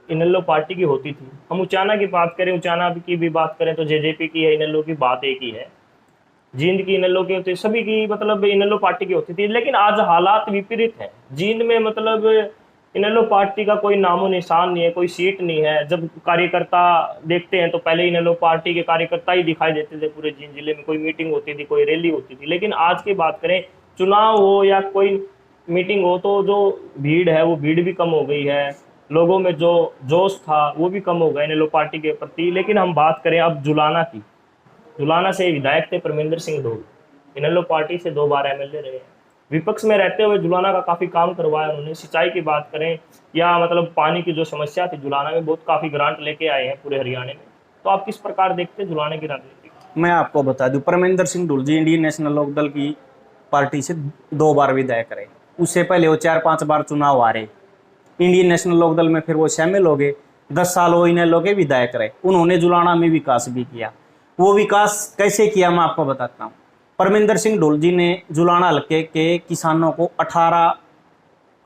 Speaker 2: इनेलो पार्टी की होती थी। हम उचाना की बात करें, उचाना की भी बात करें तो जेजेपी की है, इनेलो की बात एक ही है। जींद की इनेलो की होती, सभी की मतलब इनेलो पार्टी की होती थी। लेकिन आज हालात विपरीत है। जींद में मतलब इनेलो पार्टी का कोई नामो निशान नहीं है, कोई सीट नहीं है। जब कार्यकर्ता देखते हैं तो पहले इनेलो पार्टी के कार्यकर्ता ही दिखाई देते थे पूरे जींद जिले में। कोई मीटिंग होती थी, कोई रैली होती थी। लेकिन आज की बात करें, चुनाव हो या कोई मीटिंग हो, तो जो भीड़ है वो भीड़ भी कम हो गई है। लोगों में जो जोश था वो भी कम हो गया इनेलो पार्टी के प्रति। लेकिन हम बात करें अब जुलाना की, जुलाना से विधायक थे परमिंदर सिंह ढोल, इनेलो पार्टी से 2 बार एमएलए रहे हैं। विपक्ष में रहते हुए जुलाना का काफी काम करवाया उन्होंने। सिंचाई की बात करें या मतलब पानी की जो समस्या थी जुलाना में, बहुत काफी ग्रांट लेके आए हैं पूरे हरियाणा में। तो आप किस प्रकार देखते हैं जुलाना की राजनीति?
Speaker 1: मैं आपको बता दूं, परमिंदर सिंह ढोल जी इंडियन नेशनल लोकदल की पार्टी से 2 बार विधायक रहे। उससे पहले वो 4-5 बार चुनाव आ रहे। इंडियन नेशनल लोकदल में फिर वो शामिल हो गए। 10 साल वो इनेलो के विधायक रहे। उन्होंने जुलाना में विकास भी किया। वो विकास कैसे किया मैं आपको बताता हूँ। परमिंदर सिंह ढोल जी ने जुलाना हल्के के किसानों को 18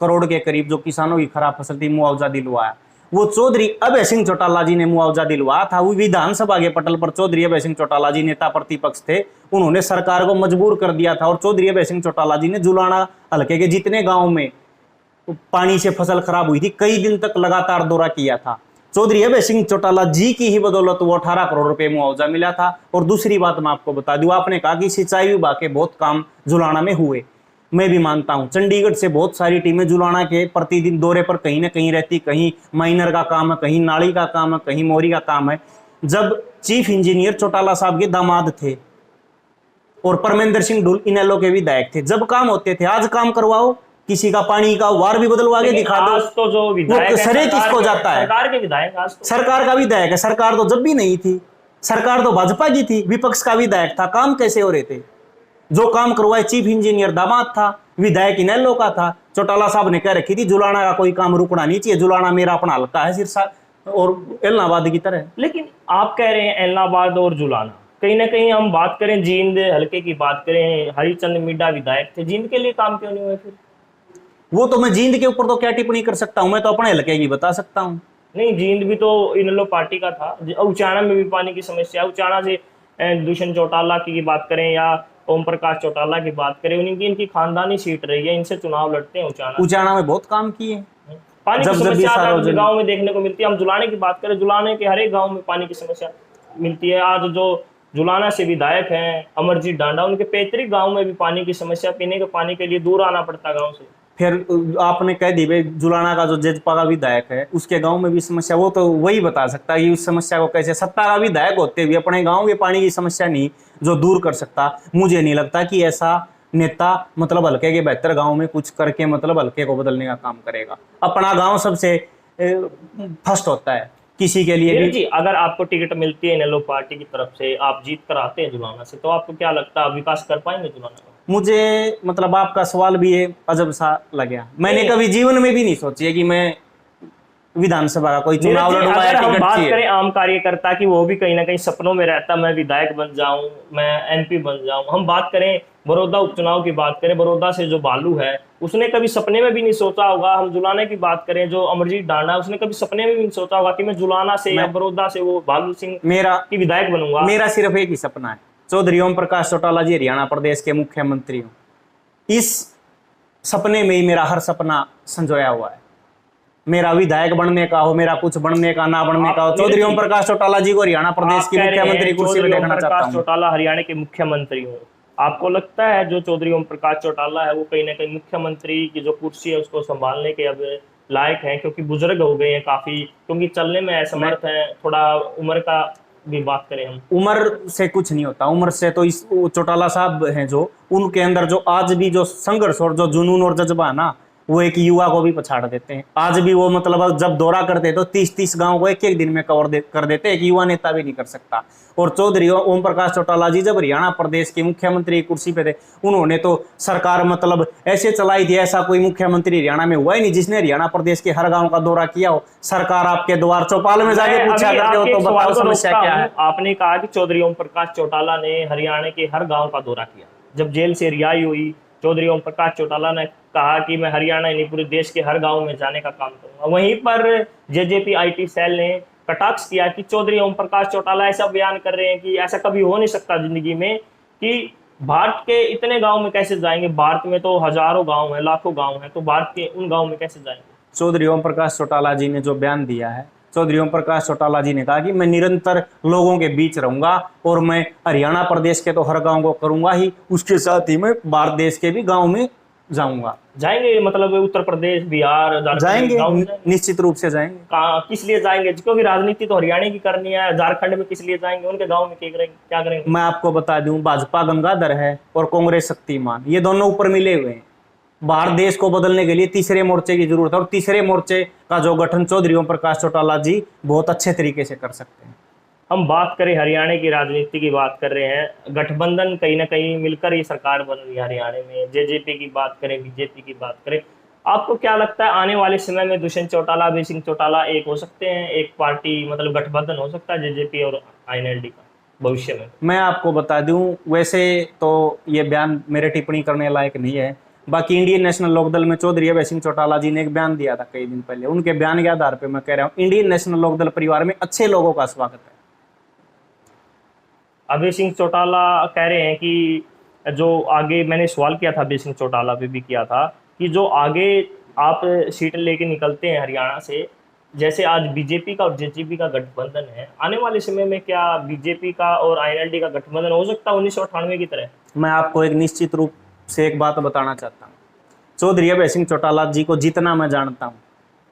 Speaker 1: करोड़ के करीब, जो किसानों की खराब फसल थी, मुआवजा दिलवाया। वो चौधरी अभय सिंह चौटाला जी ने मुआवजा दिलवाया था। वो विधानसभा के पटल पर चौधरी अभय सिंह चौटाला जी नेता प्रतिपक्ष थे। उन्होंने सरकार को मजबूर कर दिया था और चौधरी अभय सिंह चौटाला जी ने जुलाना हल्के के जितने गाँव में पानी से फसल खराब हुई थी, कई दिन तक लगातार दौरा किया था। चौधरी अभय सिंह चौटाला जी की ही बदौलत वो 18 करोड़ रुपए मुआवजा मिला था। और दूसरी बात मैं आपको बता दूं, आपने कहा कि सिंचाई विभाग के बहुत काम जुलाना में हुए। मैं भी मानता हूं, चंडीगढ़ से बहुत सारी टीमें जुलाना के प्रतिदिन दौरे पर कहीं ना कहीं रहती। कहीं माइनर का काम है, कहीं नाली का काम है, कहीं मोरी का काम है। जब चीफ इंजीनियर चौटाला साहब के दामाद थे और परमिंदर सिंह ढोल इनेलो के विधायक थे, जब काम होते थे, आज काम करवाओ, किसी का पानी का वार भी बदलवा के दिखा दो।
Speaker 2: तो जो विधायक
Speaker 1: सरे किसको जाता है?
Speaker 2: सरकार के विधायक। आज तो
Speaker 1: सरकार का विधायक है। सरकार तो जब भी नहीं थी, सरकार तो भाजपा की थी, विपक्ष का विधायक था। काम कैसे हो रहे थे? जो काम करवाए चीफ इंजीनियर दामाद था, विधायक इनेलो का था। चौटाला साहब ने कह रखी थी जुलाना का कोई काम रुकना नहीं चाहिए, जुलाना मेरा अपना हल्का है सिरसा और इलाहाबाद की तरह।
Speaker 2: लेकिन आप कह रहे हैं इलाहाबाद और जुलाना, कहीं ना कहीं हम बात करें जींद हल्के की बात करें, हरिचंद मिड्डा विधायक थे, जींद के लिए काम क्यों नहीं हुए फिर?
Speaker 1: वो तो मैं जींद के ऊपर तो क्या टिप्पणी कर सकता हूं, मैं तो अपने हल्के की बता सकता हूं।
Speaker 2: नहीं, जींद भी तो इनेलो पार्टी का था। उचाना में भी पानी की समस्या, उचाना से दुष्यंत चौटाला की बात करें या ओम प्रकाश चौटाला की बात करें, उनकी इनकी खानदानी सीट रही है, इनसे चुनाव लड़ते हैं उचाना।
Speaker 1: उचाना में बहुत काम किए।
Speaker 2: पानी की
Speaker 1: जब भी
Speaker 2: समस्या आज
Speaker 1: सार्वजनिक
Speaker 2: गांव में देखने को मिलती है। हम जुलाने की बात करें, जुलाने के हर एक गांव में पानी की समस्या मिलती है। आज जो जुलाना से विधायक हैं अमरजीत डांडा, उनके पैतृक गांव में भी पानी की समस्या, पीने के पानी के लिए दूर आना पड़ता गांव से।
Speaker 1: फिर आपने कह दी भाई, जुलाना का जो जेजपा का विधायक है उसके गांव में भी समस्या, वो तो वही बता सकता है कि उस समस्या को कैसे, सत्ता का विधायक होते हुए अपने गांव के पानी की समस्या नहीं जो दूर कर सकता। मुझे नहीं लगता कि ऐसा नेता मतलब हल्के के बेहतर गांव में कुछ करके मतलब हल्के को बदलने का काम करेगा। अपना गांव सबसे फर्स्ट होता है किसी के लिए
Speaker 2: फिर
Speaker 1: भी।
Speaker 2: जी, अगर आपको टिकट मिलती है इनेलो पार्टी की तरफ से, आप जीत कर आते हैं जुलाना से, तो आपको क्या लगता है आप विकास कर पाएंगे जुलाना का?
Speaker 1: मुझे मतलब आपका सवाल भी ये अजब सा लगा। मैंने
Speaker 2: नहीं।
Speaker 1: कभी जीवन में भी नहीं सोची है कि मैं विधानसभा का कोई
Speaker 2: नीरज
Speaker 1: चुनाव
Speaker 2: जी,
Speaker 1: लड़ूंगा या
Speaker 2: अगर हम
Speaker 1: टिकट
Speaker 2: बात
Speaker 1: चाहिए।
Speaker 2: करें आम कार्यकर्ता की, वो भी कहीं ना कहीं सपनों में रहता मैं विधायक बन जाऊं, मैं एमपी बन जाऊं। हम बात करें बड़ौदा उपचुनाव की बात करें, बड़ौदा से जो बालू है उसने कभी सपने में भी नहीं सोचा होगा। हम जुलाना की बात करें, जो अमरजीत डांडा, उसने कभी सपने में भी नहीं सोचा होगा कि मैं जुलाना से या
Speaker 1: मैं
Speaker 2: बड़ौदा से वो बालू सिंह
Speaker 1: मेरा
Speaker 2: की विधायक बनूंगा।
Speaker 1: मेरा सिर्फ एक ही सपना है, चौधरी ओम प्रकाश चौटाला जी हरियाणा प्रदेश के मुख्यमंत्री हो। इस सपने में ही मेरा हर सपना संजोया हुआ है। मेरा विधायक बनने का हो, मेरा कुछ बनने का ना बनने का हो, चौधरी ओम प्रकाश चौटाला जी को हरियाणा प्रदेश
Speaker 2: आप
Speaker 1: की
Speaker 2: कह रहे
Speaker 1: मुख्यमंत्री
Speaker 2: हैं
Speaker 1: कुर्सी पे
Speaker 2: चौधरी ओम
Speaker 1: देखना चाहता
Speaker 2: प्रकाश
Speaker 1: हूँ।
Speaker 2: चौटाला हरियाणा के मुख्यमंत्री हो, आपको लगता है जो चौधरी ओम प्रकाश चौटाला है वो कहीं ना कहीं मुख्यमंत्री की जो कुर्सी है उसको संभालने के अब लायक है? क्योंकि बुजुर्ग हो गए हैं काफी, क्योंकि चलने में असमर्थ हैं, थोड़ा उम्र का भी बात करें हम।
Speaker 1: उम्र से कुछ नहीं होता, उम्र से तो इस वो चौटाला साहब हैं जो, उनके अंदर जो आज भी जो संघर्ष और जो जुनून और जज्बा है ना, वो एक युवा को भी पछाड़ देते हैं। आज भी वो मतलब जब दौरा करते तो 30-30 गांव को एक एक दिन में कर देते, एक युवा नेता भी नहीं कर सकता। और चौधरी ओम प्रकाश चौटाला जी जब हरियाणा प्रदेश के मुख्यमंत्री की कुर्सी पे थे, उन्होंने तो सरकार मतलब ऐसे चलाई थी, ऐसा कोई मुख्यमंत्री हरियाणा में हुआ ही नहीं जिसने हरियाणा प्रदेश के हर गांव का दौरा किया हो। सरकार आपके द्वार चौपाल में जाके पूछा करते हो तो बताओ समस्या क्या है।
Speaker 2: आपने कहा कि चौधरी ओम प्रकाश चौटाला ने हरियाणा के हर गांव का दौरा किया। जब जेल से रिहाई हुई, चौधरी ओम प्रकाश चौटाला ने कहा कि मैं हरियाणा नहीं पूरे देश के हर गांव में जाने का काम करूंगा। वहीं पर जेजेपी आईटी सेल ने कटाक्ष किया कि चौधरी ओम प्रकाश चौटाला ऐसा बयान कर रहे हैं कि ऐसा कभी हो नहीं सकता जिंदगी में कि भारत के इतने गांव में कैसे जाएंगे, भारत में तो हजारों गांव हैं, लाखों गांव हैं, तो भारत के उन गांव में कैसे जाएंगे?
Speaker 1: चौधरी ओम प्रकाश चौटाला जी ने जो बयान दिया है, चौधरी ओम प्रकाश चौटाला जी ने कहा कि मैं निरंतर लोगों के बीच रहूंगा और मैं हरियाणा प्रदेश के तो हर गांव को करूंगा ही, उसके साथ ही मैं भारत देश के भी गांव में जाऊंगा।
Speaker 2: जाएंगे मतलब उत्तर प्रदेश, बिहार, झारखंड
Speaker 1: जाएंगे,
Speaker 2: गाँव में जाएंगे?
Speaker 1: निश्चित रूप से जाएंगे।
Speaker 2: किस लिए जाएंगे? क्योंकि राजनीति तो हरियाणा की करनी है। झारखंड में किस लिए जाएंगे? उनके गांव में क्या करेंगे?
Speaker 1: मैं आपको बता दूं, भाजपा गंगाधर है और कांग्रेस शक्तिमान, ये दोनों ऊपर मिले हुए हैं। भारत देश को बदलने के लिए तीसरे मोर्चे की जरूरत है और तीसरे मोर्चे का जो गठन चौधरी ओम प्रकाश चौटाला जी बहुत अच्छे तरीके से कर सकते हैं।
Speaker 2: हम बात करें हरियाणा की राजनीति की बात कर रहे हैं, गठबंधन कहीं ना कहीं मिलकर ये सरकार बन रही है हरियाणा में। जेजेपी की बात करें, बीजेपी की बात करें, आपको क्या लगता है आने वाले समय में दुष्यंत चौटाला, अभय सिंह चौटाला एक हो सकते हैं, एक पार्टी मतलब गठबंधन हो सकता है जेजेपी और आईएनएलडी का भविष्य में?
Speaker 1: मैं आपको बता दूं, वैसे तो ये बयान मेरे टिप्पणी करने लायक नहीं है। बाकी इंडियन नेशनल लोकदल में चौधरी अभय सिंह चौटाला जी ने एक बयान दिया था कई दिन पहले, उनके बयान के आधार पर मैं कह रहा हूँ इंडियन नेशनल लोकदल परिवार में अच्छे लोगों का स्वागत है।
Speaker 2: अभय सिंह चौटाला कह रहे हैं कि जो आगे, मैंने सवाल किया था अभय सिंह चौटाला पे भी किया था, कि जो आगे आप सीट लेके निकलते हैं हरियाणा से, जैसे आज बीजेपी का और जेजेपी का गठबंधन है, आने वाले समय में क्या बीजेपी का और आईएनएलडी का गठबंधन हो सकता है 1998 की तरह?
Speaker 1: मैं आपको एक निश्चित रूप से एक बात बताना चाहता हूँ, चौधरी अभय सिंह चौटाला जी को जितना मैं जानता हूँ,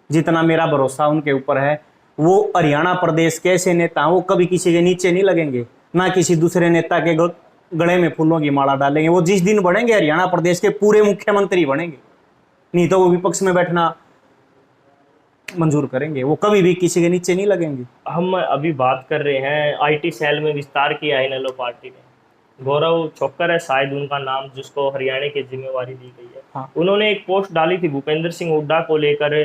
Speaker 1: जितना मेरा भरोसा उनके ऊपर है, वो हरियाणा प्रदेश के ऐसे नेता, वो कभी किसी के नीचे नहीं लगेंगे, ना किसी दूसरे नेता के गले में फूलों की माला डालेंगे। वो जिस दिन बढ़ेंगे हरियाणा प्रदेश के पूरे मुख्यमंत्री बनेंगे, नहीं तो वो विपक्ष में बैठना मंजूर करेंगे। वो कभी भी किसी के नीचे नहीं लगेंगे।
Speaker 2: हम अभी बात कर रहे हैं आईटी सेल में विस्तार किया है इनेलो पार्टी ने। गौरव छोक्कर है शायद उनका नाम, जिसको हरियाणा की जिम्मेवारी दी गई है।
Speaker 1: हाँ।
Speaker 2: उन्होंने एक पोस्ट डाली थी भूपेंद्र सिंह हुड्डा को लेकर,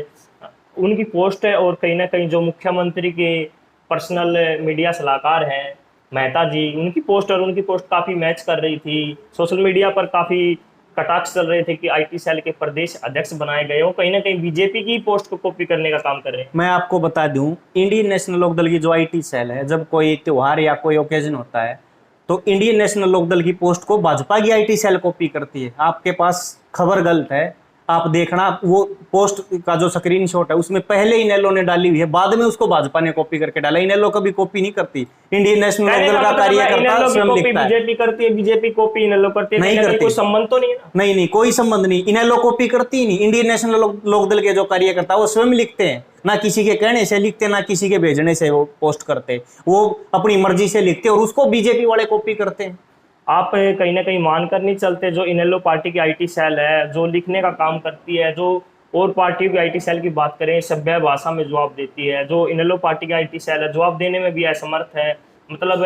Speaker 2: उनकी पोस्ट है, और कहीं ना कहीं जो मुख्यमंत्री के पर्सनल मीडिया सलाहकार हैं मेहता जी, उनकी पोस्ट और उनकी पोस्ट काफ़ी मैच कर रही थी। सोशल मीडिया पर काफ़ी कटाक्ष चल रहे थे कि आईटी सेल के प्रदेश अध्यक्ष बनाए गए हो, कहीं ना कहीं बीजेपी की पोस्ट को कॉपी करने का काम कर रहे हैं।
Speaker 1: मैं आपको बता दूं, इंडियन नेशनल लोकदल की जो आईटी सेल है, जब कोई त्योहार या कोई ओकेजन होता है, तो इंडियन नेशनल लोकदल की पोस्ट को भाजपा की आईटी सेल कॉपी करती है। आपके पास खबर गलत है, आप देखना वो पोस्ट का जो स्क्रीनशॉट है उसमें पहले इनेलो ने डाली हुई है, बाद में उसको भाजपा ने कॉपी करके डाला। इनेलो कभी कॉपी नहीं करती, इंडियन नेशनल लोकदल का कार्यकर्ता स्वयं लिखता है।
Speaker 2: बीजेपी करती है, बीजेपी कॉपी इनेलो करती है,
Speaker 1: नहीं करती,
Speaker 2: कोई संबंध तो नहीं है ना?
Speaker 1: नहीं, कोई संबंध नहीं, इनेलो कॉपी करती ही नहीं। इंडियन नेशनल लोकदल के जो कार्यकर्ता वो स्वयं लिखते हैं, ना किसी के कहने से लिखते, ना किसी के भेजने से वो पोस्ट करते, वो अपनी मर्जी से लिखते और उसको बीजेपी वाले कॉपी करते हैं।
Speaker 2: आप कहीं ना कहीं मानकर नहीं चलते, जो इनेलो पार्टी की आईटी सेल है, जो लिखने का काम करती है, जो और पार्टियों की आईटी सेल की बात करें सभ्य भाषा में जवाब देती है, जो इनेलो पार्टी की आईटी सेल है जवाब देने में भी असमर्थ है, मतलब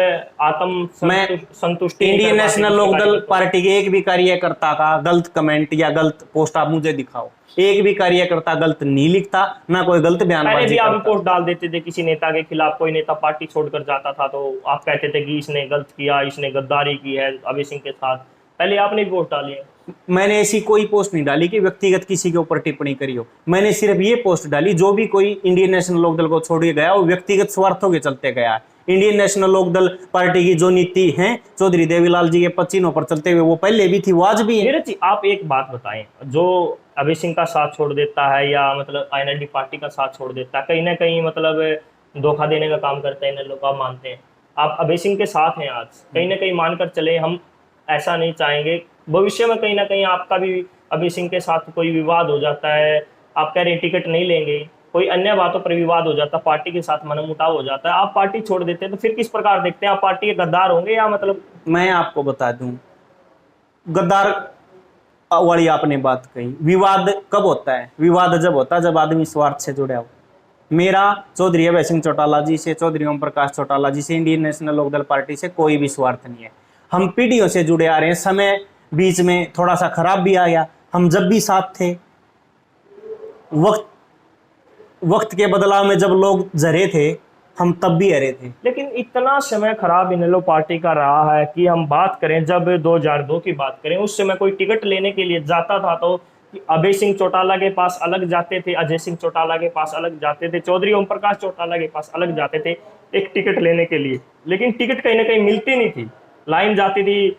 Speaker 2: संतुष्टि।
Speaker 1: इंडियन नेशनल लोकदल पार्टी के एक भी कार्यकर्ता का गलत कमेंट या गलत पोस्ट आप मुझे दिखाओ, एक भी कार्यकर्ता गलत नहीं लिखता, ना कोई गलत बयानबाजी
Speaker 2: भी
Speaker 1: करता।
Speaker 2: आप पोस्ट डाल देते थे किसी नेता के खिलाफ, कोई नेता पार्टी छोड़कर जाता था तो आप कहते थे कि इसने गलत किया, इसने गद्दारी की है अभय सिंह के साथ, पहले आपने भी पोस्ट डाली है।
Speaker 1: मैंने ऐसी कोई पोस्ट नहीं डाली कि व्यक्तिगत किसी के ऊपर टिप्पणी करी हो, मैंने सिर्फ ये पोस्ट डाली जो भी कोई इंडियन नेशनल लोकदल को छोड़ के गया वो व्यक्तिगत स्वार्थों के चलते गया है। इंडियन नेशनल लोकदल पार्टी की जो नीति है चौधरी देवीलाल जी के पच्चीनों पर चलते हुए, वो पहले भी थी, वो आज भी है।
Speaker 2: नीरज जी, आप एक बात बताएं, जो अभय सिंह का साथ छोड़ देता है या मतलब आईएनएलडी पार्टी का साथ छोड़ देता है, कहीं ना कहीं मतलब धोखा देने का काम करता है, इन लोग आप मानते हैं? आप अभय सिंह के साथ हैं आज, कहीं ना कहीं मानकर चले, हम ऐसा नहीं चाहेंगे भविष्य में कहीं ना कहीं आपका भी अभय सिंह के साथ कोई विवाद हो जाता है, आप कह रहे हैं टिकट नहीं लेंगे, कोई अन्य बातों पर विवाद हो जाता है, पार्टी के साथ मनमुटाव हो जाता है, आप पार्टी छोड़ देते हैं, तो फिर किस प्रकार देखते हैं? आप पार्टी के गद्दार होंगे या मतलब?
Speaker 1: मैं आपको बता दूं, गद्दार वाली आपने बात कही, विवाद कब होता है? विवाद जब होता है जब आदमी स्वार्थ से जुड़ा हो। मेरा चौधरी अभय सिंह चौटाला जी से, चौधरी ओम प्रकाश चौटाला जी से, इंडियन नेशनल लोकदल पार्टी से कोई भी स्वार्थ नहीं है। हम पीढ़ियों से जुड़े आ रहे हैं, समय बीच में थोड़ा सा खराब भी आ गया, हम जब भी साथ थे, वक्त के बदलाव में जब लोग जरे थे हम तब भी हरे थे।
Speaker 2: लेकिन इतना समय खराब इनेलो पार्टी का रहा है कि हम बात करें जब 2002 की बात करें, उस समय कोई टिकट लेने के लिए जाता था तो अभय सिंह चौटाला के पास अलग जाते थे, अजय सिंह चौटाला के पास अलग जाते थे, चौधरी ओम प्रकाश चौटाला के पास अलग जाते थे एक टिकट लेने के लिए, लेकिन टिकट कहीं ना कहीं मिलती नहीं थी। लाइन जाती थी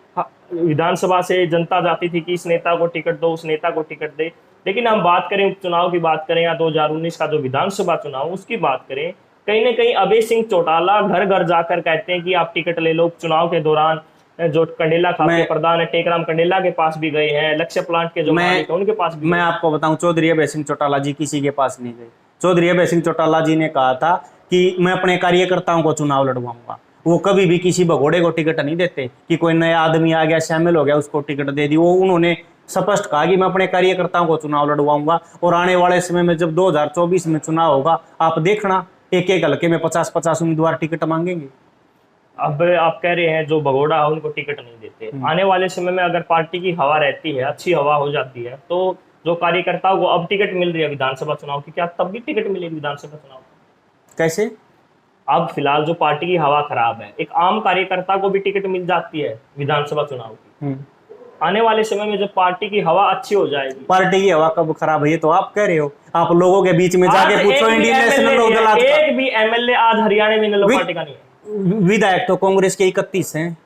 Speaker 2: विधानसभा से, जनता जाती थी कि इस नेता को टिकट दो, उस नेता को टिकट दे। लेकिन हम बात करें उपचुनाव की बात करें या 2019 का जो विधानसभा चुनाव उसकी बात करें, कहीं ना कहीं अभय सिंह चौटाला घर घर जाकर कहते हैं कि आप टिकट ले लो। उपचुनाव के दौरान जो कंडेला खाते प्रधान है टेकराम कंडेला के पास भी गए हैं, लक्ष्य प्लांट के जो मालिक हैं उनके पास भी।
Speaker 1: मैं आपको बताऊं, चौधरी अभय सिंह चौटाला जी किसी के पास नहीं गए। चौधरी अभय सिंह चौटाला जी ने कहा था कि मैं अपने कार्यकर्ताओं को चुनाव लड़वाऊंगा, वो कभी भी किसी भगोड़े को टिकट नहीं देते कि कोई नया आदमी आ गया शामिल हो गया उसको टिकट दे दी। वो उन्होंने स्पष्ट कहा कि मैं अपने कार्यकर्ताओं को चुनाव लड़वाऊंगा और आने वाले समय में जब 2024 में चुनाव होगा आप देखना एक एक हल्के में 50-50 उम्मीदवार टिकट मांगेंगे।
Speaker 2: अब आप कह रहे हैं जो भगोड़ा है उनको टिकट नहीं देते, आने वाले समय में अगर पार्टी की हवा रहती है, अच्छी हवा हो जाती है, तो जो कार्यकर्ताओं को अब टिकट मिल रही है विधानसभा चुनाव की, क्या तब भी टिकट मिलेगी विधानसभा चुनाव?
Speaker 1: कैसे?
Speaker 2: अब फिलहाल जो पार्टी की हवा खराब है, एक आम कार्यकर्ता को भी टिकट मिल जाती है विधानसभा चुनाव की, आने वाले समय में जब पार्टी की हवा अच्छी हो जाएगी।
Speaker 1: पार्टी की हवा कब खराब है ये तो आप कह रहे हो, आप लोगों के बीच में जाके पूछो। इंडियन नेशनल लोकदल
Speaker 2: एक भी एमएलए आज हरियाणा में इनेलो पार्टी का नहीं है।
Speaker 1: विधायक तो कांग्रेस के 31 हैं,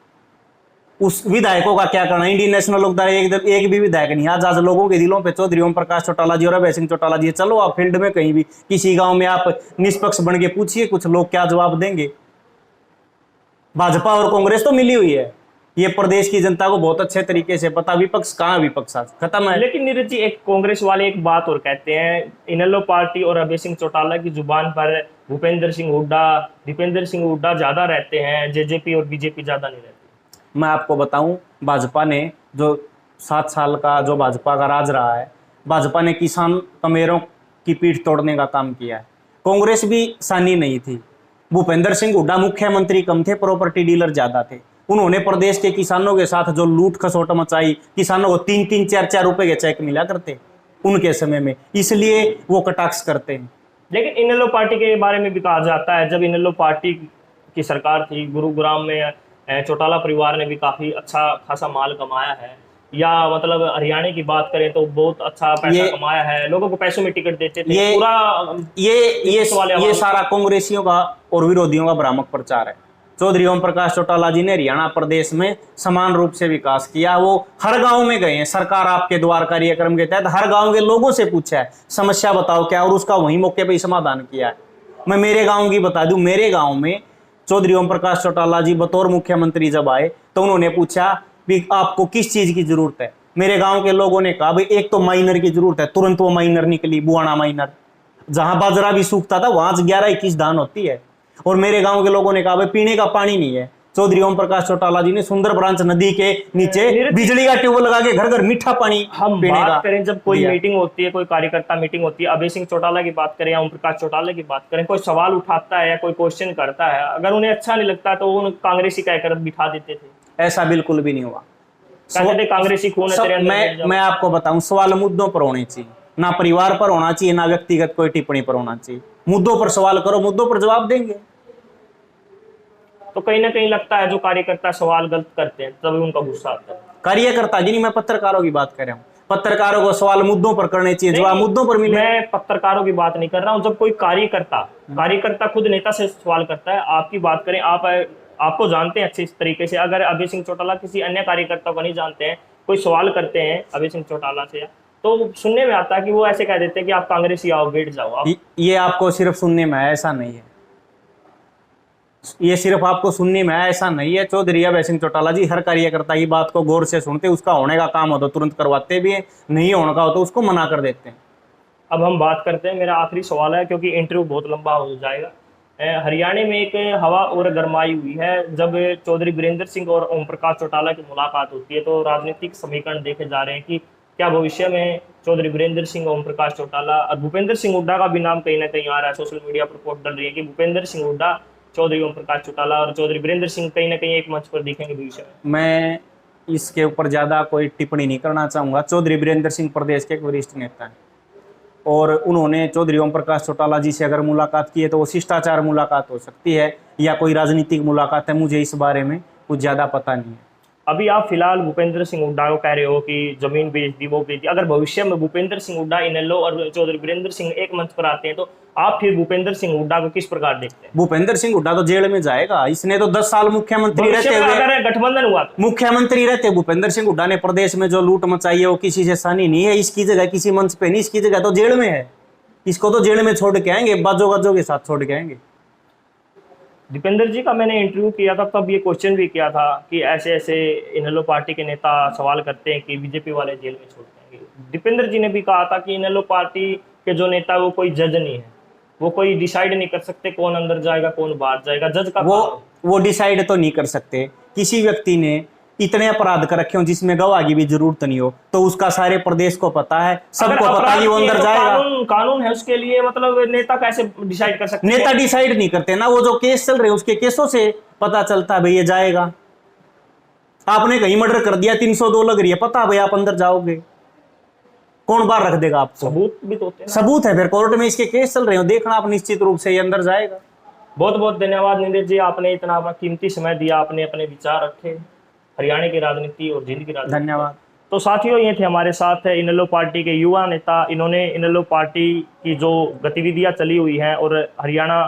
Speaker 1: उस विधायकों का क्या करना? इंडियन नेशनल लोकदल एक भी विधायक नहीं। आज लोगों के दिलों पे चौधरी ओम प्रकाश चौटाला जी और अभय सिंह चौटाला जी। चलो आप फील्ड में कहीं भी किसी गांव में आप निष्पक्ष बन के पूछिए, कुछ लोग क्या जवाब देंगे? भाजपा और कांग्रेस तो मिली हुई है, ये प्रदेश की जनता को बहुत अच्छे तरीके से पता। विपक्ष कहाँ? विपक्ष खत्म है।
Speaker 2: लेकिन नीरज जी, एक कांग्रेस वाले एक बात और कहते हैं, इनेलो पार्टी और अभय सिंह चौटाला की जुबान पर भूपेंद्र सिंह हुड्डा, दीपेंद्र सिंह हुड्डा ज्यादा रहते हैं, जेजेपी और बीजेपी ज्यादा नहीं रहती।
Speaker 1: मैं आपको बताऊं, भाजपा ने जो 7 साल का जो भाजपा का राज रहा है, भाजपा ने किसान कमेरों की पीठ तोड़ने का काम किया है। कांग्रेस भी सानी नहीं थी। भूपेंद्र सिंह हुड्डा मुख्यमंत्री कम थे, प्रॉपर्टी डीलर ज्यादा थे। उन्होंने प्रदेश के किसानों के साथ जो लूट खसोट मचाई, किसानों को 3-3, 4-4 रुपए के चेक मिला करते उनके समय में, इसलिए वो कटाक्ष करते हैं।
Speaker 2: लेकिन इनेलो पार्टी के बारे में भी कहा जाता है, जब इनेलो पार्टी की सरकार थी, गुरुग्राम में चौटाला परिवार ने भी काफी अच्छा खासा माल कमाया है, या मतलब हरियाणा की बात करें तो बहुत अच्छा पैसा कमाया है, लोगों को पैसों में टिकट देते थे।
Speaker 1: ये सारा कांग्रेसियों का और विरोधियों का भ्रामक प्रचार है। चौधरी ओम प्रकाश चौटाला जी ने हरियाणा प्रदेश में समान रूप से विकास किया। वो हर गांव में गए हैं, सरकार आपके द्वार कार्यक्रम के तहत हर गांव के लोगों से पूछा है समस्या बताओ क्या, और उसका वहीं मौके पर ही समाधान किया है। मैं मेरे गांव की बता दूं, मेरे गांव में चौधरी ओम प्रकाश चौटाला जी बतौर मुख्यमंत्री जब आए तो उन्होंने पूछा भी आपको किस चीज की जरूरत है। मेरे गांव के लोगों ने कहा भाई एक तो माइनर की जरूरत है, तुरंत वो माइनर निकली, बुआना माइनर। जहां बाजरा भी सूखता था वहां 11-21 धान होती है। और मेरे गांव के लोगों ने कहा भाई पीने का पानी नहीं है। चौधरी ओम प्रकाश चौटाला जी ने सुंदर ब्रांच नदी के नीचे बिजली का ट्यूबवेल लगा के घर घर मीठा पानी
Speaker 2: हम
Speaker 1: पीने का
Speaker 2: बात करें, जब कोई मीटिंग होती है, कोई कार्यकर्ता मीटिंग होती है, अभय सिंह चौटाला की बात करें या ओम प्रकाश चौटाला की बात करें, कोई सवाल उठाता है या कोई क्वेश्चन करता है, अगर उन्हें अच्छा नहीं लगता तो वो कांग्रेसी कहकर बिठा देते थे।
Speaker 1: ऐसा बिल्कुल भी नहीं हुआ।
Speaker 2: कहते थे कांग्रेसी खून है तेरे अंदर।
Speaker 1: मैं आपको बताऊं, सवाल मुद्दों पर होने चाहिए, ना परिवार पर होना चाहिए, ना व्यक्तिगत कोई टिप्पणी पर होना चाहिए। मुद्दों पर सवाल करो, मुद्दों पर जवाब देंगे।
Speaker 2: तो कहीं ना कहीं लगता है जो कार्यकर्ता सवाल गलत करते हैं तभी उनका गुस्सा आता है।
Speaker 1: कार्यकर्ता जी नहीं, मैं पत्रकारों की बात कर रहा हूँ। पत्रकारों को सवाल मुद्दों पर करने चाहिए, जवाब मुद्दों पर मिले।
Speaker 2: मैं पत्रकारों की बात नहीं कर रहा हूँ, जब कोई कार्यकर्ता खुद नेता से सवाल करता है। आपकी बात करें, आपको जानते हैं अच्छे तरीके से, अगर अभय सिंह चौटाला किसी अन्य कार्यकर्ता को नहीं जानते हैं, कोई सवाल करते हैं अभय सिंह चौटाला से, तो सुनने में आता है कि वो ऐसे कह देते हैं कि आप कांग्रेसी आओ, बैठ जाओ आप।
Speaker 1: ये आपको सिर्फ सुनने में है, ऐसा नहीं है। ये सिर्फ आपको सुनने में है, ऐसा नहीं है। चौधरी अभय सिंह चौटाला जी हर कार्यकर्ता की बात को गौर से सुनते, उसका होने का काम हो तो तुरंत करवाते भी है, नहीं होने का हो तो उसको मना कर देते हैं।
Speaker 2: अब हम बात करते हैं, मेरा आखिरी सवाल है क्योंकि इंटरव्यू बहुत लंबा हो जाएगा। हरियाणा में एक हवा और गरमाई हुई है। जब चौधरी वीरेंद्र सिंह और ओम प्रकाश चौटाला की मुलाकात होती है तो राजनीतिक समीकरण देखे जा रहे हैं कि क्या भविष्य में चौधरी वीरेंद्र सिंह, ओम प्रकाश चौटाला और भूपेंद्र सिंह हुड्डा का भी नाम कहीं ना कहीं आ रहा है। सोशल मीडिया पर रिपोर्ट डल रही है कि भूपेंद्र सिंह हुड्डा, चौधरी ओम प्रकाश चौटाला और चौधरी वीरेंद्र सिंह कहीं ना कहीं एक मंच पर दिखेंगे भविष्य में।
Speaker 1: मैं इसके ऊपर ज्यादा कोई टिप्पणी नहीं करना चाहूंगा। चौधरी वीरेंद्र सिंह प्रदेश के एक वरिष्ठ नेता हैं और उन्होंने चौधरी ओम प्रकाश चौटाला जी से अगर मुलाकात की है तो वो शिष्टाचार मुलाकात हो सकती है या कोई राजनीतिक मुलाकात है, मुझे इस बारे में कुछ ज्यादा पता नहीं है।
Speaker 2: अभी आप फिलहाल भूपेंद्र सिंह हुड्डा को कह रहे हो कि जमीन बेच दी, वो बेच दी। अगर भविष्य में भूपेंद्र सिंह हुड्डा, इनेलो और चौधरी वीरेंद्र सिंह एक मंच पर आते हैं तो आप फिर भूपेंद्र सिंह हुड्डा को किस प्रकार देखते हैं?
Speaker 1: भूपेंद्र सिंह हुड्डा तो जेल में जाएगा। इसने तो 10 साल मुख्यमंत्री रहते हुए,
Speaker 2: अगर गठबंधन हुआ तो
Speaker 1: मुख्यमंत्री रहते भूपेंद्र सिंह हुड्डा ने प्रदेश में जो लूट मचाई है वो किसी से सानी नहीं है। इसकी जगह किसी मंच पे नहीं, इसकी जगह तो जेल में है। इसको तो जेल में छोड़ के आएंगे, बाजो गाजों के साथ छोड़ के आएंगे।
Speaker 2: दीपेंद्र जी का मैंने इंटरव्यू किया था, तब ये क्वेश्चन भी किया था कि ऐसे ऐसे इनेलो पार्टी के नेता सवाल करते हैं कि बीजेपी वाले जेल में छोड़ देंगे। दीपेंद्र जी ने भी कहा था कि इनेलो पार्टी के जो नेता वो कोई जज नहीं है, वो कोई डिसाइड नहीं कर सकते कौन अंदर जाएगा कौन बाहर जाएगा। जज का
Speaker 1: वो डिसाइड तो नहीं कर सकते। किसी व्यक्ति ने इतने अपराध कर रखे हो जिसमें गवाह की भी जरूरत नहीं हो तो उसका सारे प्रदेश को पता है, सबको पता है कि वो अंदर जाएगा।
Speaker 2: कानून है उसके लिए, मतलब नेता कैसे डिसाइड कर सकते?
Speaker 1: नेता डिसाइड नहीं करते ना, वो जो केस चल रहे हैं उसके केसों से पता चलता है भाई ये जाएगा। आपने कहीं मर्डर कर दिया, 302 लग रही है, पता भाई आप अंदर जाओगे, कौन बाहर रख देगा आपको?
Speaker 2: सबूत भी तो होते हैं।
Speaker 1: सबूत है, फिर कोर्ट में इसके केस चल रहे हो, देखना आप निश्चित रूप से ये अंदर जाएगा।
Speaker 2: बहुत बहुत धन्यवाद नीरज जी, आपने इतना अपना कीमती समय दिया, आपने अपने विचार रखे हरियाणा की राजनीति और जिंदगी राजनीति।
Speaker 1: धन्यवाद।
Speaker 2: तो साथियों, ये थे हमारे साथ इनेलो पार्टी के युवा नेता। इन्होंने इनेलो पार्टी की जो गतिविधियां चली हुई हैं और हरियाणा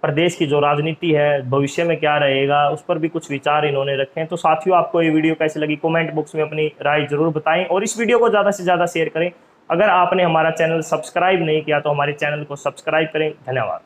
Speaker 2: प्रदेश की जो राजनीति है भविष्य में क्या रहेगा उस पर भी कुछ विचार इन्होंने रखे हैं। तो साथियों, आपको ये वीडियो कैसी लगी कमेंट बॉक्स में अपनी राय जरूर बताएं और इस वीडियो को ज़्यादा से ज़्यादा शेयर करें। अगर आपने हमारा चैनल सब्सक्राइब नहीं किया तो हमारे चैनल को सब्सक्राइब करें। धन्यवाद।